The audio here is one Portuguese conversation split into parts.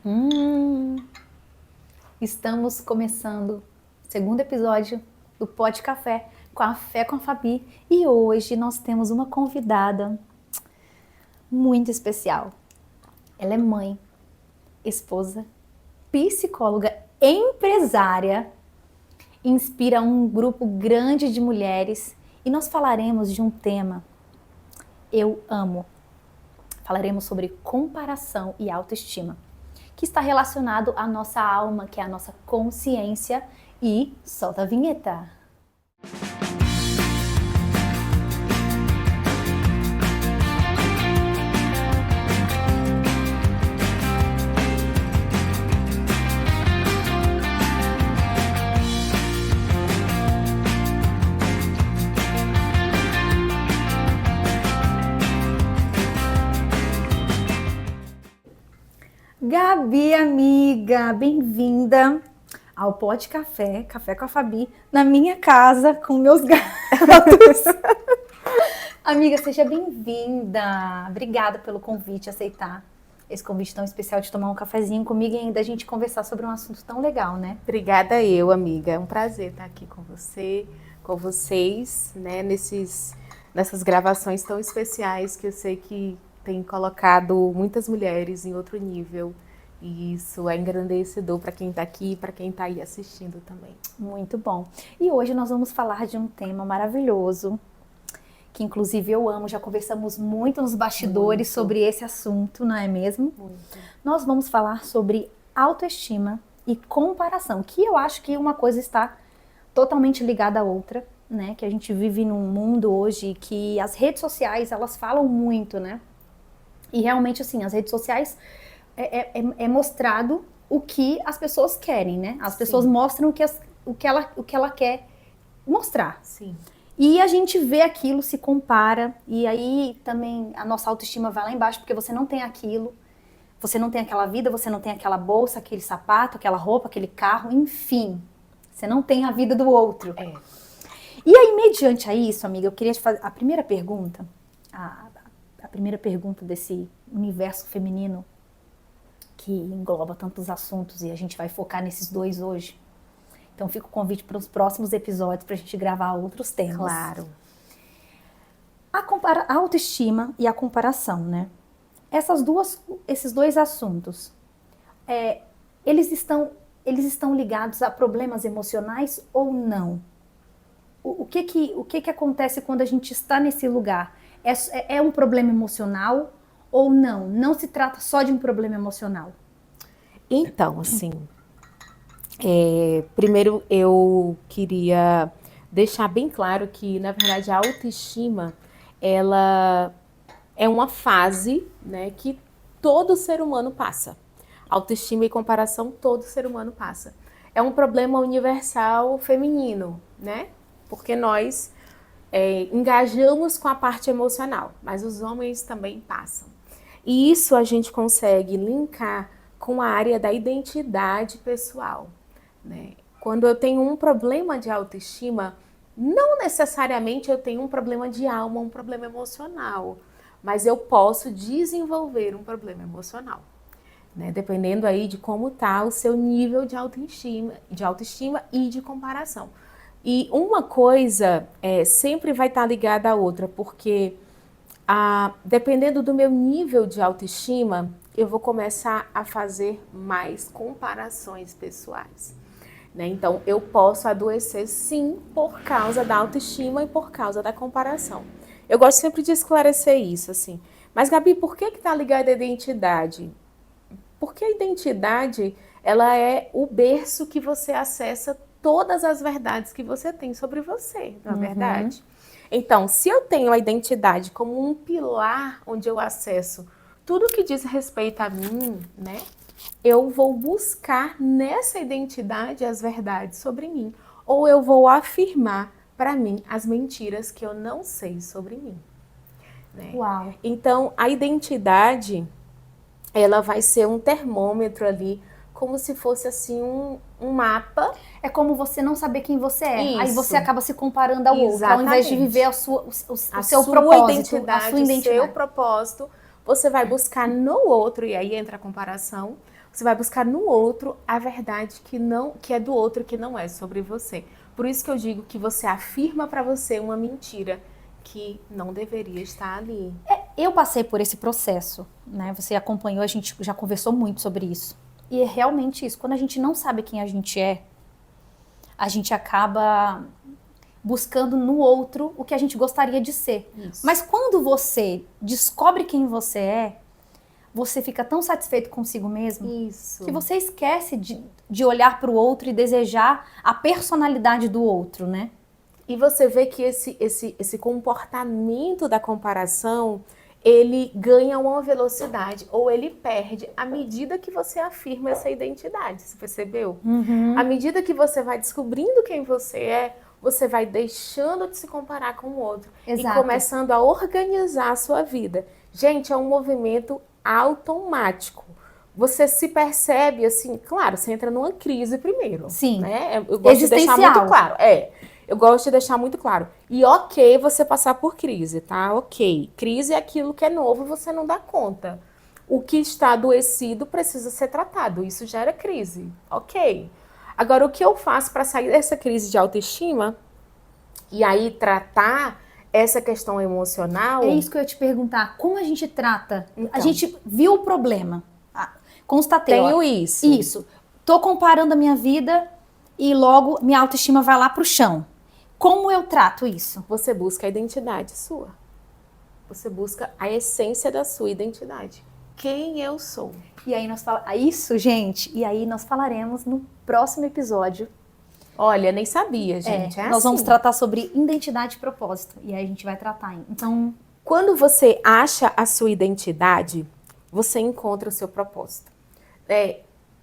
Hum, Estamos começando o segundo episódio do Pod Café com a Fé com a Fabi e hoje nós temos uma convidada muito especial. Ela é mãe, esposa, psicóloga, empresária, inspira um grupo grande de mulheres e nós falaremos de um tema eu amo. Falaremos sobre comparação e autoestima, que está relacionado à nossa alma, que é a nossa consciência. E solta a vinheta. Gabi, amiga, bem-vinda ao Pod Café, Café com a Fabi, na minha casa, com meus gatos. Amiga, seja bem-vinda. Obrigada pelo convite, aceitar esse convite tão especial de tomar um cafezinho comigo e ainda a gente conversar sobre um assunto tão legal, né? Obrigada eu, amiga. É um prazer estar aqui com você, com vocês, né, nessas gravações tão especiais que eu sei que tem colocado muitas mulheres em outro nível. E isso é engrandecedor para quem está aqui e para quem está aí assistindo também. Muito bom. E hoje nós vamos falar de um tema maravilhoso, que inclusive eu amo, já conversamos muito nos bastidores sobre esse assunto, não é mesmo? Muito. Nós vamos falar sobre autoestima e comparação, que eu acho que uma coisa está totalmente ligada à outra, né? Que a gente vive num mundo hoje que as redes sociais, elas falam muito, né? E realmente, assim, as redes sociais é mostrado o que as pessoas querem, né? As pessoas mostram o que ela quer mostrar. Sim. E a gente vê aquilo, se compara, e aí também a nossa autoestima vai lá embaixo, porque você não tem aquilo, você não tem aquela vida, você não tem aquela bolsa, aquele sapato, aquela roupa, aquele carro, enfim. Você não tem a vida do outro. É. E aí, mediante a isso, amiga, eu queria te fazer a primeira pergunta, a primeira pergunta desse universo feminino que engloba tantos assuntos e a gente vai focar nesses dois hoje. Então fica o convite para os próximos episódios para a gente gravar outros temas. Claro. A autoestima e a comparação, né? Esses dois assuntos, eles estão ligados a problemas emocionais ou não? O que acontece quando a gente está nesse lugar? É um problema emocional ou não? Não se trata só de um problema emocional. Então, assim, primeiro eu queria deixar bem claro que, na verdade, a autoestima, ela é uma fase, né, que todo ser humano passa. Autoestima e comparação, todo ser humano passa. É um problema universal feminino, né? Porque nós engajamos com a parte emocional, mas os homens também passam. E isso a gente consegue linkar com a área da identidade pessoal, né? Quando eu tenho um problema de autoestima, não necessariamente eu tenho um problema de alma, um problema emocional, mas eu posso desenvolver um problema emocional, né? Dependendo aí de como está o seu nível de autoestima e de comparação. E uma coisa sempre vai estar ligada à outra, porque dependendo do meu nível de autoestima, eu vou começar a fazer mais comparações pessoais, né? Então, eu posso adoecer sim por causa da autoestima e por causa da comparação. Eu gosto sempre de esclarecer isso, assim. Mas, Gabi, por que está ligada à identidade? Porque a identidade, ela é o berço que você acessa todas as verdades que você tem sobre você, não é verdade? Então, se eu tenho a identidade como um pilar onde eu acesso tudo que diz respeito a mim, né? Eu vou buscar nessa identidade as verdades sobre mim, ou eu vou afirmar para mim as mentiras que eu não sei sobre mim, né? Uau! Então, a identidade, ela vai ser um termômetro ali, como se fosse assim um mapa. É como você não saber quem você é. Isso. Aí você acaba se comparando ao outro, ao invés de viver o seu sua propósito, identidade, a sua identidade. O seu propósito, você vai buscar no outro, e aí entra a comparação, você vai buscar no outro a verdade que é do outro, que não é sobre você. Por isso que eu digo que você afirma para você uma mentira que não deveria estar ali. Eu passei por esse processo, né? Você acompanhou, a gente já conversou muito sobre isso. E é realmente isso. Quando a gente não sabe quem a gente é, a gente acaba buscando no outro o que a gente gostaria de ser. Isso. Mas quando você descobre quem você é, você fica tão satisfeito consigo mesmo Isso. que você esquece de olhar para o outro e desejar a personalidade do outro, né? E você vê que esse comportamento da comparação, ele ganha uma velocidade ou ele perde à medida que você afirma essa identidade, você percebeu? À medida que você vai descobrindo quem você vai deixando de se comparar com o outro. Exato. E começando a organizar a sua vida. Gente, é um movimento automático. Você se percebe assim, claro, você entra numa crise primeiro. Sim. Né? Eu gosto de deixar muito claro. Eu gosto de deixar muito claro. E ok você passar por crise, tá? Ok. Crise é aquilo que é novo e você não dá conta. O que está adoecido precisa ser tratado. Isso gera crise. Ok. Agora, o que eu faço para sair dessa crise de autoestima e aí tratar essa questão emocional? É isso que eu ia te perguntar. Como a gente trata? Então. A gente viu o problema. Constatei. Tenho isso. Isso. Tô comparando a minha vida e logo minha autoestima vai lá pro chão. Como eu trato isso? Você busca a identidade sua. Você busca a essência da sua identidade. Quem eu sou. E aí isso, gente, e aí nós falaremos no próximo episódio. Olha, nem sabia, gente. Nós vamos tratar sobre identidade e propósito. E aí a gente vai tratar. Então, quando você acha a sua identidade, você encontra o seu propósito.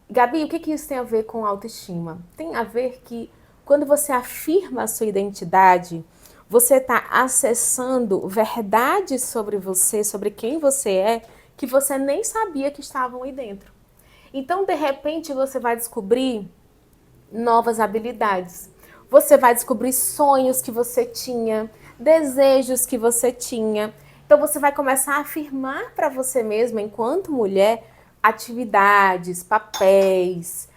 Gabi, o que isso tem a ver com autoestima? Tem a ver que quando você afirma a sua identidade, você está acessando verdades sobre você, sobre quem você é, que você nem sabia que estavam aí dentro. Então, de repente, você vai descobrir novas habilidades. Você vai descobrir sonhos que você tinha, desejos que você tinha. Então, você vai começar a afirmar para você mesma, enquanto mulher, atividades, papéis,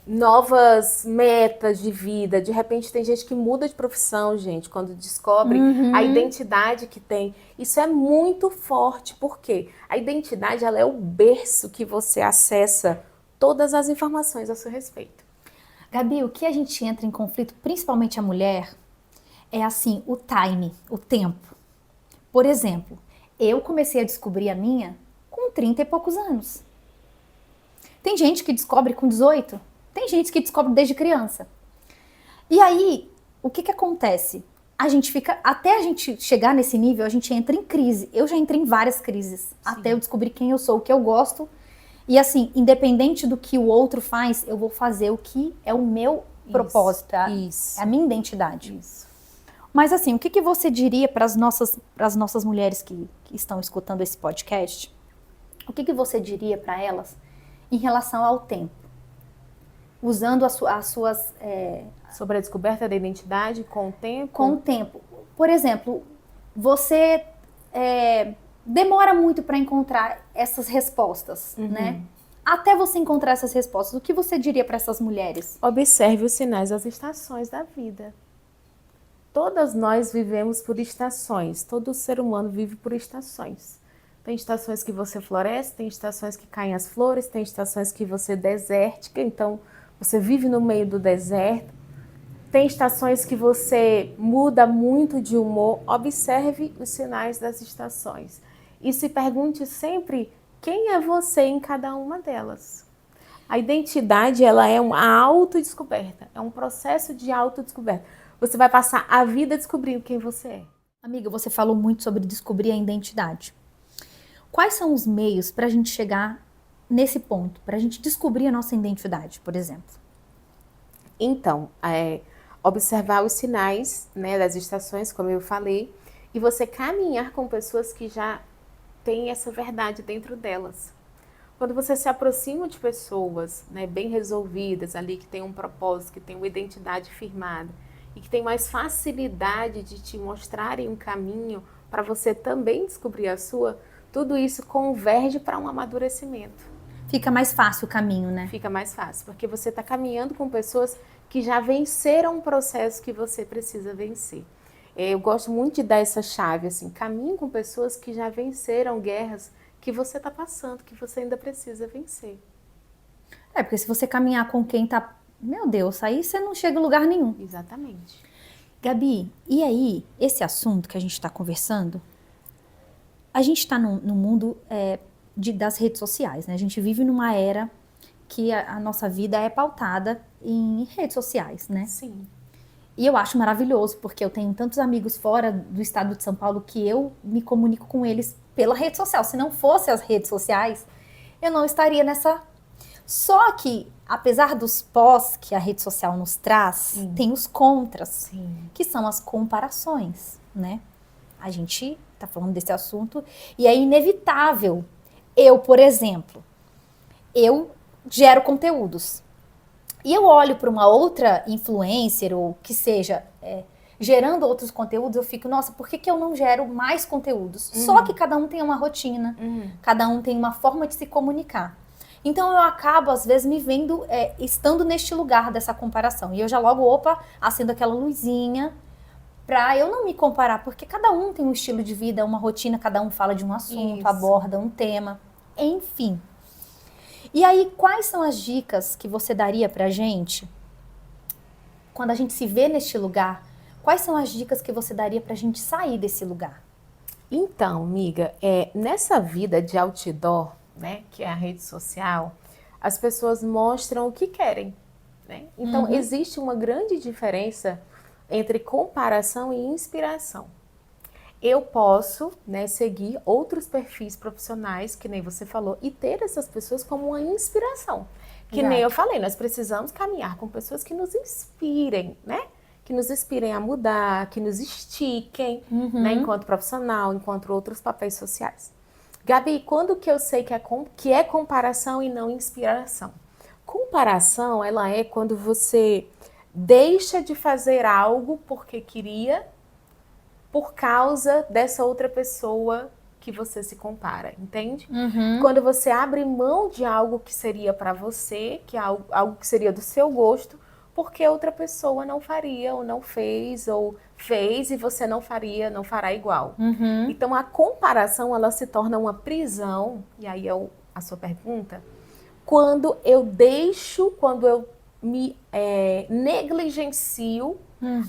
novas metas de vida. De repente tem gente que muda de profissão, gente, quando descobre a identidade que tem. Isso é muito forte, porque a identidade, ela é o berço que você acessa todas as informações a seu respeito. Gabi, o que a gente entra em conflito, principalmente a mulher, é assim, o time, o tempo. Por exemplo, eu comecei a descobrir a minha com 30 e poucos anos. Tem gente que descobre com 18, tem gente que descobre desde criança. E aí, o que acontece? A gente fica, até a gente chegar nesse nível, a gente entra em crise. Eu já entrei em várias crises, até eu descobrir quem eu sou, o que eu gosto. E assim, independente do que o outro faz, eu vou fazer o que é o meu propósito, é a minha identidade. Isso. Mas assim, o que você diria para as nossas mulheres que estão escutando esse podcast? O que você diria para elas em relação ao tempo? Usando as suas... Sobre a descoberta da identidade com o tempo? Com o tempo. Por exemplo, você demora muito para encontrar essas respostas, né? Até você encontrar essas respostas, o que você diria para essas mulheres? Observe os sinais das estações da vida. Todas nós vivemos por estações. Todo ser humano vive por estações. Tem estações que você floresce, tem estações que caem as flores, tem estações que você desértica, então você vive no meio do deserto. Tem estações que você muda muito de humor. Observe os sinais das estações. E se pergunte sempre quem é você em cada uma delas. A identidade, ela é uma autodescoberta, é um processo de autodescoberta. Você vai passar a vida descobrindo quem você é. Amiga, você falou muito sobre descobrir a identidade. Quais são os meios para a gente chegar nesse ponto, para a gente descobrir a nossa identidade, por exemplo? Então, observar os sinais, né, das estações, como eu falei, e você caminhar com pessoas que já têm essa verdade dentro delas. Quando você se aproxima de pessoas, né, bem resolvidas ali, que têm um propósito, que têm uma identidade firmada, e que têm mais facilidade de te mostrarem um caminho para você também descobrir a sua, tudo isso converge para um amadurecimento. Fica mais fácil o caminho, né? Fica mais fácil, porque você está caminhando com pessoas que já venceram um processo que você precisa vencer. Eu gosto muito de dar essa chave, assim, caminhe com pessoas que já venceram guerras que você está passando, que você ainda precisa vencer. Porque se você caminhar com quem tá... Meu Deus, aí você não chega em lugar nenhum. Exatamente. Gabi, e aí, esse assunto que a gente está conversando, a gente está no mundo das redes sociais, né? A gente vive numa era que a nossa vida é pautada em redes sociais, né? Sim. E eu acho maravilhoso, porque eu tenho tantos amigos fora do estado de São Paulo que eu me comunico com eles pela rede social. Se não fosse as redes sociais, eu não estaria nessa... Só que, apesar dos pós que a rede social nos traz, Sim. tem os contras, Sim. que são as comparações, né? A gente tá falando desse assunto e é inevitável. Eu, por exemplo, eu gero conteúdos. E eu olho para uma outra influencer, ou que seja, gerando outros conteúdos, eu fico, nossa, por que eu não gero mais conteúdos? Só que cada um tem uma rotina, cada um tem uma forma de se comunicar. Então eu acabo, às vezes, me vendo, estando neste lugar dessa comparação. E eu já logo, acendo aquela luzinha, pra eu não me comparar, porque cada um tem um estilo de vida, uma rotina, cada um fala de um assunto, Isso. aborda um tema, enfim. E aí, quais são as dicas que você daria pra gente, quando a gente se vê neste lugar, quais são as dicas que você daria pra gente sair desse lugar? Então, amiga, nessa vida de outdoor, né, que é a rede social, as pessoas mostram o que querem, né? Então, existe uma grande diferença entre comparação e inspiração. Eu posso, né, seguir outros perfis profissionais, que nem você falou, e ter essas pessoas como uma inspiração. Que nem eu falei, nós precisamos caminhar com pessoas que nos inspirem, né? Que nos inspirem a mudar, que nos estiquem, né, enquanto profissional, enquanto outros papéis sociais. Gabi, quando que eu sei que é comparação e não inspiração? Comparação, ela é quando você deixa de fazer algo porque queria, por causa dessa outra pessoa que você se compara, entende? Quando você abre mão de algo que seria para você, que é algo que seria do seu gosto, porque outra pessoa não faria, ou não fez, ou fez e você não faria, não fará igual. Então a comparação, ela se torna uma prisão, e aí é a sua pergunta, quando eu me negligencio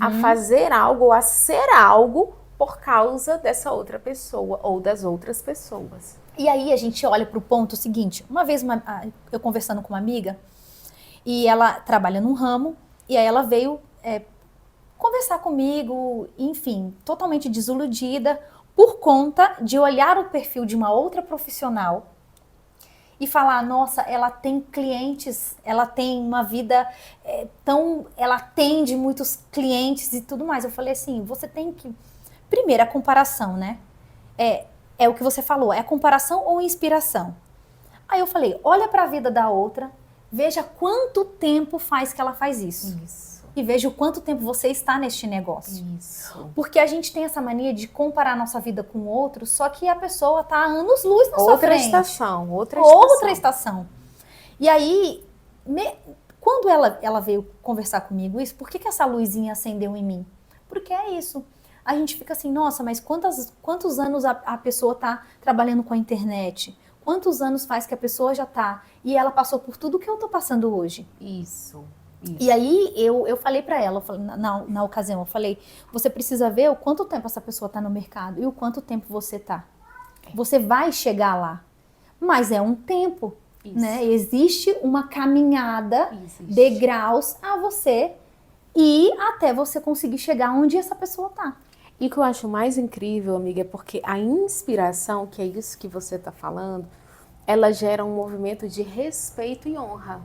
a fazer algo ou a ser algo por causa dessa outra pessoa ou das outras pessoas. E aí a gente olha para o ponto seguinte, uma vez eu conversando com uma amiga, e ela trabalha num ramo, e aí ela veio conversar comigo, enfim, totalmente desiludida, por conta de olhar o perfil de uma outra profissional e falar, nossa, ela tem clientes, ela tem uma vida ela atende muitos clientes e tudo mais. Eu falei assim, você tem que... Primeiro, a comparação, né? É o que você falou, é comparação ou inspiração? Aí eu falei, olha para a vida da outra, veja quanto tempo faz que ela faz isso. E veja o quanto tempo você está neste negócio. Porque a gente tem essa mania de comparar nossa vida com o outro, só que a pessoa está a anos-luz na sua frente. Outra estação. E aí, quando ela veio conversar comigo isso, por que essa luzinha acendeu em mim? Porque é isso. A gente fica assim, nossa, mas quantos anos a pessoa está trabalhando com a internet? Quantos anos faz que a pessoa já está? E ela passou por tudo que eu estou passando hoje. Isso. E aí eu falei para ela, na ocasião, eu falei, você precisa ver o quanto tempo essa pessoa está no mercado e o quanto tempo você está. Você vai chegar lá, mas é um tempo, né? Existe uma caminhada, degraus a você e até você conseguir chegar onde essa pessoa está. E o que eu acho mais incrível, amiga, é porque a inspiração, que é isso que você está falando, ela gera um movimento de respeito e honra.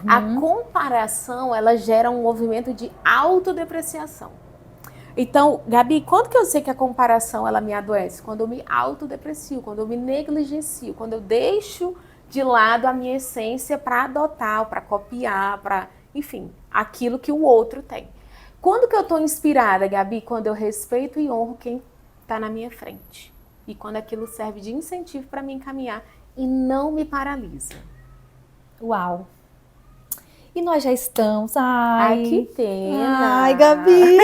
A comparação, ela gera um movimento de autodepreciação. Então, Gabi, quando que eu sei que a comparação, ela me adoece? Quando eu me autodeprecio, quando eu me negligencio, quando eu deixo de lado a minha essência para adotar, para copiar, para, enfim, aquilo que o outro tem. Quando que eu estou inspirada, Gabi? Quando eu respeito e honro quem está na minha frente. e quando aquilo serve de incentivo para mim caminhar e não me paralisa. Uau! E nós já estamos. Ai, que Ai, pena! ai, Gabi!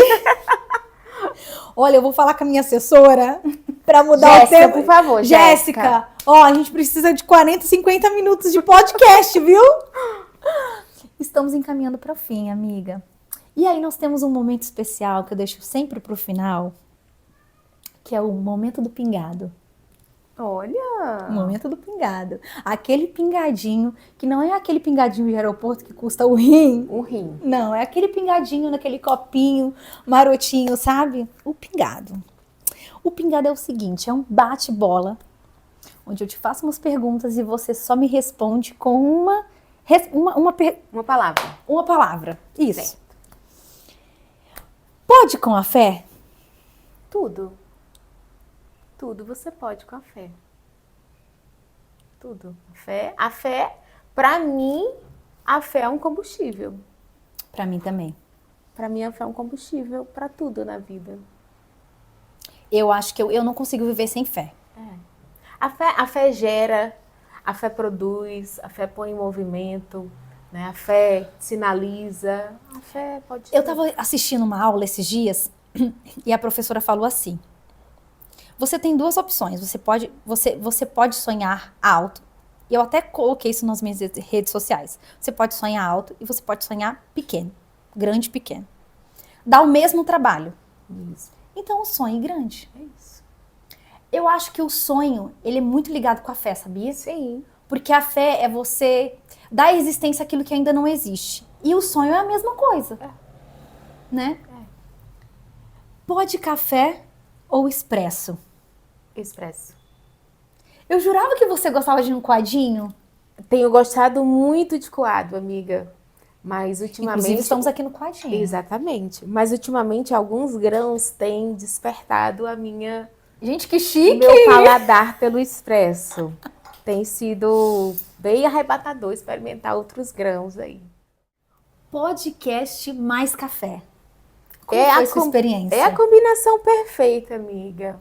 Olha, eu vou falar com a minha assessora para mudar Jéssica, o tempo. por favor, Jéssica, ó, a gente precisa de 40, 50 minutos de podcast, viu? Estamos encaminhando para o fim, amiga. E aí nós temos um momento especial que eu deixo sempre para o final, que é o momento do pingado. Olha! O momento do pingado. Aquele pingadinho, que não é aquele pingadinho de aeroporto que custa o rim. Um rim. Não, é aquele pingadinho naquele copinho marotinho, sabe? O pingado. O pingado é o seguinte, é um bate-bola, onde eu te faço umas perguntas e você só me responde com Uma palavra. uma palavra. Isso. Certo. Pode com a fé? Tudo. Tudo você pode com a fé. Tudo. A fé, pra mim, a fé é um combustível. Pra mim também. Pra mim, a fé é um combustível pra tudo na vida. Eu acho que eu não consigo viver sem fé. A fé gera, a fé produz, a fé põe em movimento, né? A fé sinaliza, a fé pode... Eu estava assistindo uma aula esses dias e a professora falou assim: você tem duas opções, você pode sonhar alto, e eu até coloquei isso nas minhas redes sociais. Você pode sonhar alto e você pode sonhar pequeno, grande e pequeno. Dá o mesmo trabalho. Isso. Então sonhe grande. É isso. Eu acho que o sonho, ele é muito ligado com a fé, sabia? Sim. Porque a fé é você dar existência àquilo que ainda não existe. E o sonho é a mesma coisa. Né? Pó de café ou expresso? Expresso. Eu jurava que você gostava de um coadinho. Tenho gostado muito de coado, amiga. Mas ultimamente... Inclusive, estamos aqui no coadinho. Exatamente. Mas ultimamente alguns grãos têm despertado a minha... Gente, que chique! O meu paladar pelo expresso. Tem sido bem arrebatador experimentar outros grãos aí. Podcast mais café. Como foi essa experiência? É a combinação perfeita, amiga.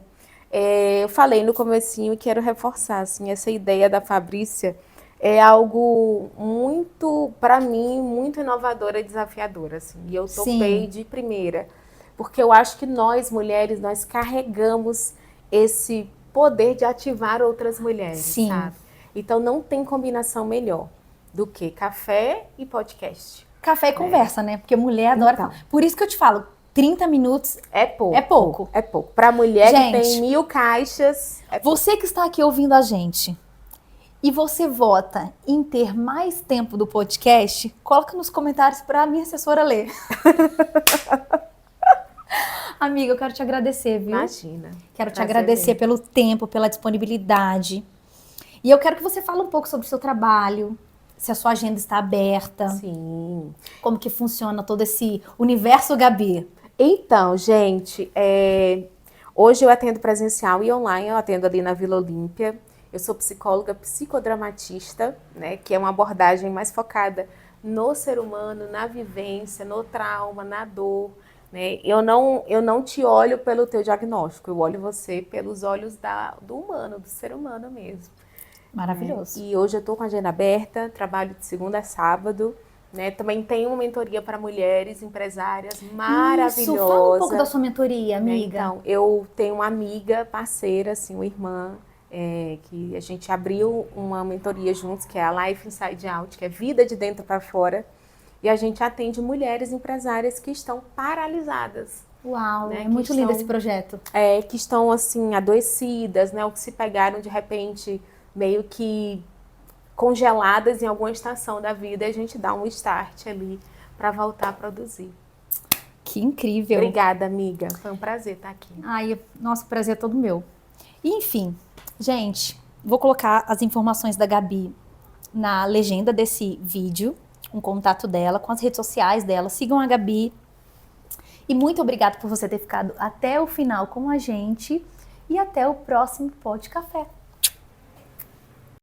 Eu falei no comecinho e quero reforçar, assim, essa ideia da Fabrícia é algo muito, para mim, muito inovadora e desafiadora, assim. E eu topei de primeira. Porque eu acho que nós, mulheres, nós carregamos esse poder de ativar outras mulheres, sabe? Então não tem combinação melhor do que café e podcast. Café e conversa, né? Porque mulher adora... Então. Por isso que eu te falo, 30 minutos é pouco. É pouco. É pouco. Para mulher gente, que tem 1000 caixas... você que está aqui ouvindo a gente e você vota em ter mais tempo do podcast, coloca nos comentários para a minha assessora ler. Amiga, eu quero te agradecer, viu? Imagina. Quero te agradecer pelo tempo, pela disponibilidade. E eu quero que você fale um pouco sobre o seu trabalho, se a sua agenda está aberta. Sim. Como que funciona todo esse universo Gabi. Então, gente, hoje eu atendo presencial e online, eu atendo ali na Vila Olímpia. Eu sou psicóloga psicodramatista, né, que é uma abordagem mais focada no ser humano, na vivência, no trauma, na dor. Né? Eu não te olho pelo teu diagnóstico, eu olho você pelos olhos do humano, do ser humano mesmo. Maravilhoso. E hoje eu estou com a agenda aberta, trabalho de segunda a sábado. Né? Também tenho uma mentoria para mulheres empresárias maravilhosa. Isso, fala um pouco da sua mentoria, amiga. Então, eu tenho uma amiga, parceira, assim, uma irmã, que a gente abriu uma mentoria juntos, que é a Life Inside Out, que é vida de dentro para fora. E a gente atende mulheres empresárias que estão paralisadas. Uau, né? É muito lindo esse projeto. Que estão, assim, adoecidas, né? Ou que se pegaram, de repente, meio que congeladas em alguma estação da vida. E a gente dá um start ali para voltar a produzir. Que incrível. Obrigada, amiga. Foi um prazer estar aqui. Ai, nosso prazer é todo meu. E, enfim, gente, vou colocar as informações da Gabi na legenda desse vídeo. Um contato dela, com as redes sociais dela. Sigam a Gabi. E muito obrigada por você ter ficado até o final com a gente. E até o próximo Pod Café.